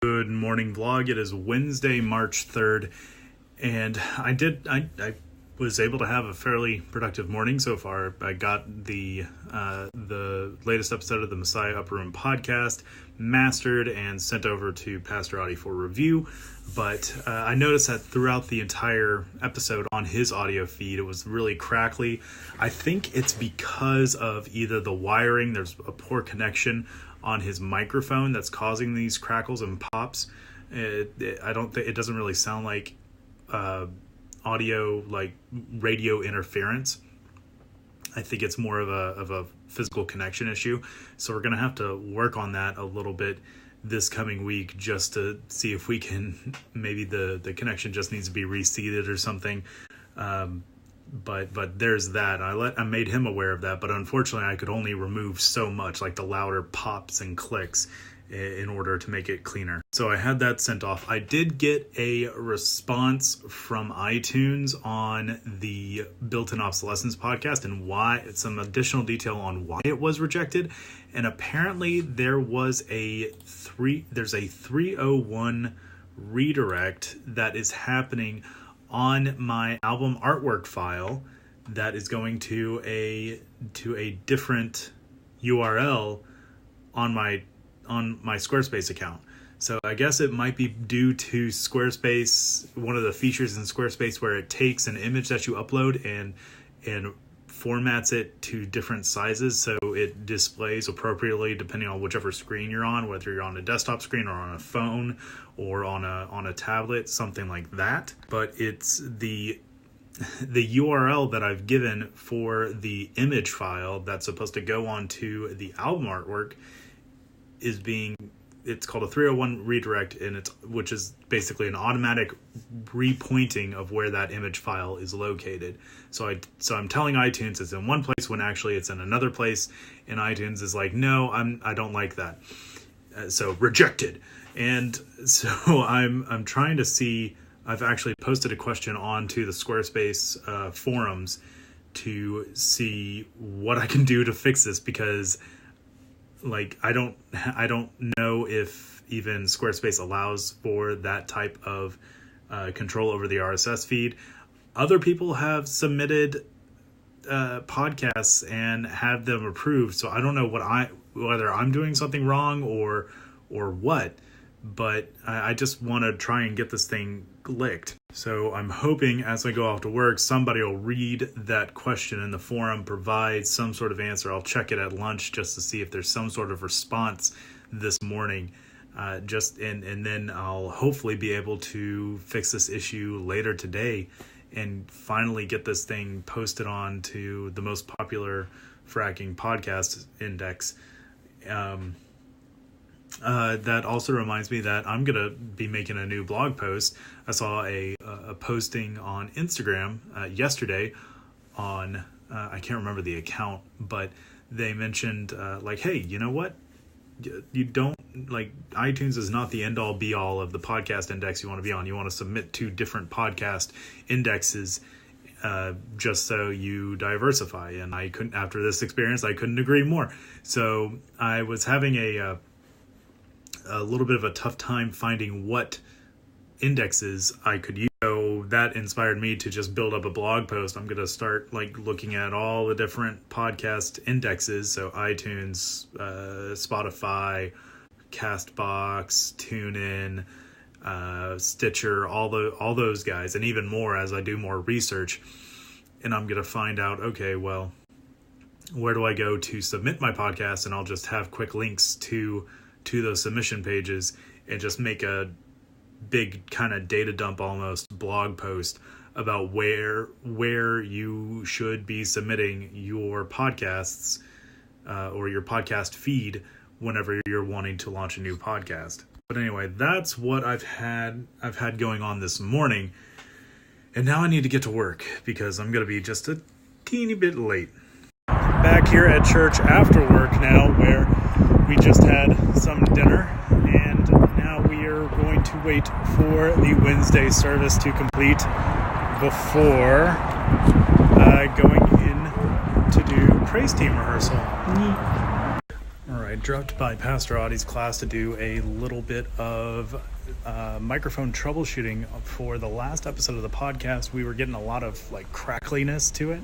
Good morning vlog. It is Wednesday, March 3rd, and I was able to have a fairly productive morning so far. I got the latest episode of the Messiah Upper Room podcast mastered and sent over to Pastor Audie for review, but I noticed that throughout the entire episode on his audio feed, it was really crackly. I think it's because of either the wiring, there's a poor connection on his microphone that's causing these crackles and pops. It doesn't really sound like audio, like radio interference. I think it's more of a physical connection issue. So we're gonna have to work on that a little bit this coming week, just to see if we can, maybe the connection just needs to be reseated or something. But there's that. I made him aware of that, but unfortunately I could only remove so much, like the louder pops and clicks, in order to make it cleaner. So I had that sent off. I did get a response from iTunes on the Built-in Obsolescence podcast and some additional detail on why it was rejected. And apparently there's a 301 redirect that is happening on my album artwork file that is going to a different URL on my Squarespace account. So I guess it might be due to Squarespace, one of the features in Squarespace where it takes an image that you upload and formats it to different sizes so it displays appropriately depending on whichever screen you're on, whether you're on a desktop screen or on a phone or on a tablet, something like that. But it's the URL that I've given for the image file that's supposed to go onto the album artwork it's called a 301 redirect, which is basically an automatic repointing of where that image file is located. So I'm telling iTunes it's in one place when actually it's in another place, and iTunes is like, no, I don't like that. So rejected. And so I'm trying to see. I've actually posted a question onto the Squarespace forums to see what I can do to fix this, because I don't know if even Squarespace allows for that type of control over the RSS feed. Other people have submitted podcasts and had them approved, so I don't know whether I'm doing something wrong or what. But I just want to try and get this thing licked. So I'm hoping as I go off to work, somebody will read that question in the forum, provide some sort of answer. I'll check it at lunch just to see if there's some sort of response this morning. And then I'll hopefully be able to fix this issue later today and finally get this thing posted on to the most popular fracking podcast index. That also reminds me that I'm going to be making a new blog post. I saw a posting on Instagram yesterday on, I can't remember the account, but they mentioned hey, you know what? You don't, iTunes is not the end all be all of the podcast index you want to be on. You want to submit to different podcast indexes just so you diversify. And after this experience, I couldn't agree more. So I was having a little bit of a tough time finding what indexes I could use. So that inspired me to just build up a blog post. I'm going to start looking at all the different podcast indexes. So iTunes, Spotify, Castbox, TuneIn, Stitcher, all those guys, and even more as I do more research. And I'm going to find out, okay, well, where do I go to submit my podcast? And I'll just have quick links to those submission pages and just make a big kind of data dump, almost blog post about where you should be submitting your podcasts or your podcast feed whenever you're wanting to launch a new podcast. But anyway, that's what I've had going on this morning. And now I need to get to work because I'm going to be just a teeny bit late. Back here at church after work now, where we just had some dinner, and now we are going to wait for the Wednesday service to complete before going in to do praise team rehearsal. All right, dropped by Pastor Audie's class to do a little bit of microphone troubleshooting for the last episode of the podcast. We were getting a lot of crackliness to it,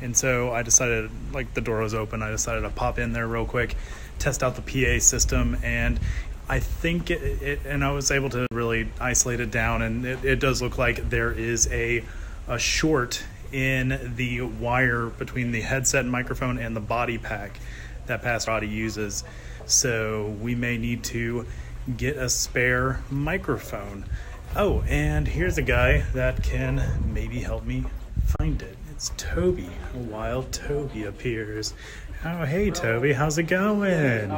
and so I decided, the door was open, I decided to pop in there real quick, test out the PA system, and I think and I was able to really isolate it down, and it does look like there is a short in the wire between the headset and microphone and the body pack that Pastor Audie uses. So we may need to get a spare microphone. Oh, and here's a guy that can maybe help me find it. It's Toby. Wild Toby appears. Oh, hey Toby, how's it going?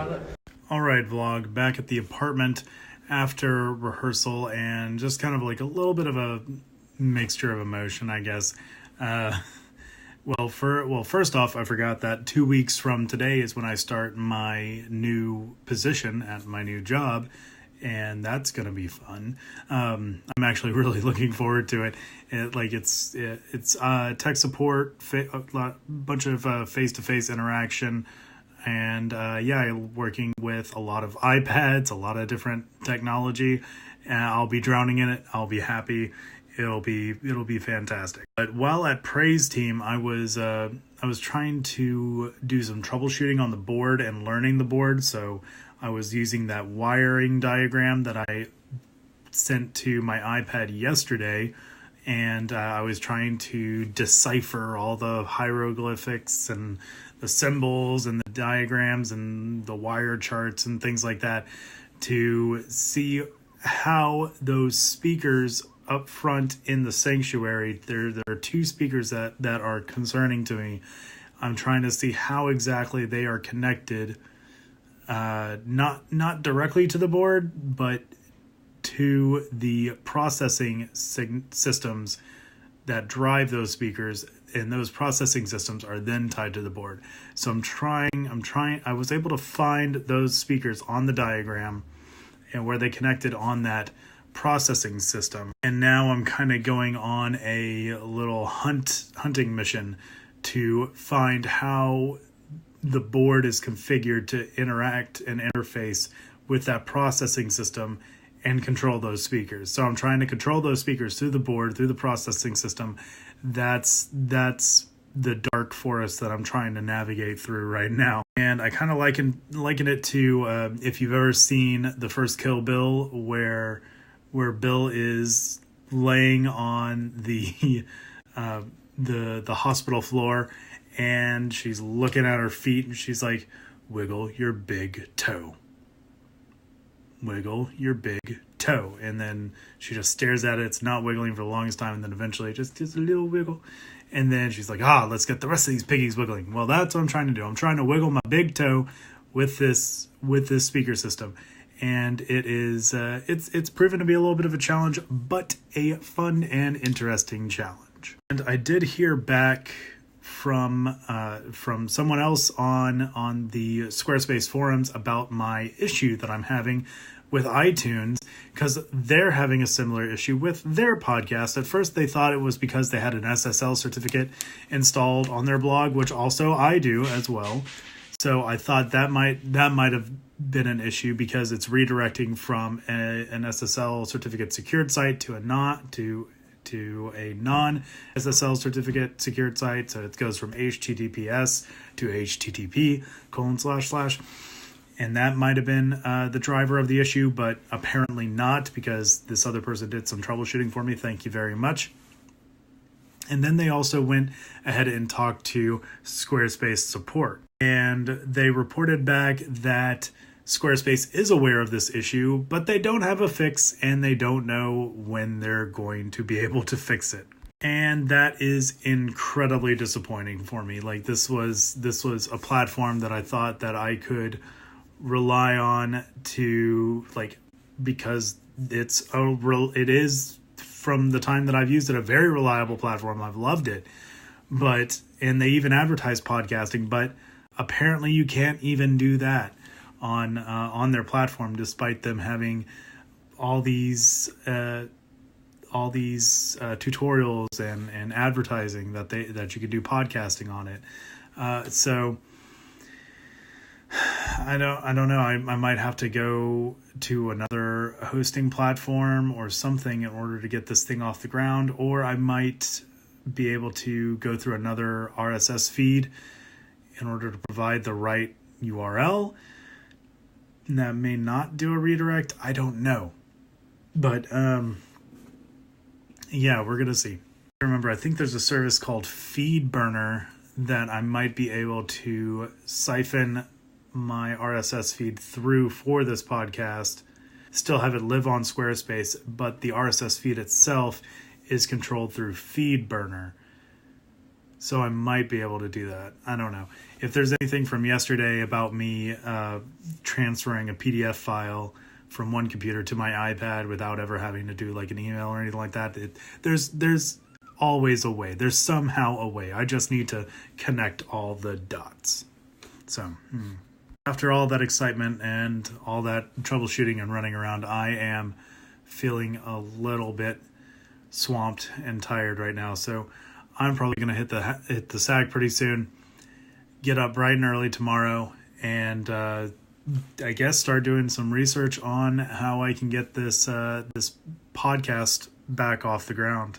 All right, vlog, back at the apartment after rehearsal, and just kind of a little bit of a mixture of emotion, I guess. First off, I forgot that 2 weeks from today is when I start my new position at my new job, and that's gonna be fun. I'm actually really looking forward to it. It's tech support, a bunch of face-to-face interaction, and working with a lot of iPads, a lot of different technology. I'll be drowning in it. I'll be happy. It'll be fantastic. But while at Praise Team, I was trying to do some troubleshooting on the board and learning the board. So I was using that wiring diagram that I sent to my iPad yesterday, and I was trying to decipher all the hieroglyphics and the symbols and the diagrams and the wire charts and things like that to see how those speakers up front in the sanctuary, there are two speakers that are concerning to me. I'm trying to see how exactly they are connected, not directly to the board, but to the processing systems that drive those speakers, and those processing systems are then tied to the board. So I was able to find those speakers on the diagram and where they connected on that processing system. And now I'm kind of going on a little hunting mission to find how the board is configured to interact and interface with that processing system and control those speakers. So I'm trying to control those speakers through the board, through the processing system. That's the dark forest that I'm trying to navigate through right now. And I kind of liken it to if you've ever seen the first Kill Bill, where Bill is laying on the hospital floor, and she's looking at her feet, and she's like, "Wiggle your big toe. Wiggle your big toe." And then she just stares at it. It's not wiggling for the longest time, and then eventually it just does a little wiggle. And then she's like, let's get the rest of these piggies wiggling. Well, that's what I'm trying to do. I'm trying to wiggle my big toe with this speaker system. And it is it's proven to be a little bit of a challenge, but a fun and interesting challenge. And I did hear back from someone else on the Squarespace forums about my issue that I'm having with iTunes, because they're having a similar issue with their podcast. At first, they thought it was because they had an SSL certificate installed on their blog, which also I do as well. So I thought that might have been an issue because it's redirecting from an SSL certificate secured site to a non SSL certificate secured site. So it goes from HTTPS to HTTP:// and that might have been the driver of the issue, but apparently not, because this other person did some troubleshooting for me. Thank you very much. And then they also went ahead and talked to Squarespace support, and they reported back that Squarespace is aware of this issue, but they don't have a fix, and they don't know when they're going to be able to fix it. And that is incredibly disappointing for me. This was a platform that I thought that I could rely on to, because it is, from the time that I've used it, a very reliable platform. I've loved it. And they even advertise podcasting, but apparently you can't even do that on their platform, despite them having all these tutorials and advertising that you could do podcasting on it. So I don't know. I might have to go to another hosting platform or something in order to get this thing off the ground, or I might be able to go through another RSS feed in order to provide the right URL. That may not do a redirect. I don't know. But yeah, we're going to see. Remember, I think there's a service called FeedBurner that I might be able to siphon my RSS feed through for this podcast, still have it live on Squarespace, but the RSS feed itself is controlled through FeedBurner. So I might be able to do that. I don't know. If there's anything from yesterday about me transferring a PDF file from one computer to my iPad without ever having to do like an email or anything like that, there's always a way. There's somehow a way. I just need to connect all the dots. So, after all that excitement and all that troubleshooting and running around, I am feeling a little bit swamped and tired right now. So I'm probably going to hit the sack pretty soon, get up bright and early tomorrow, and I guess start doing some research on how I can get this podcast back off the ground.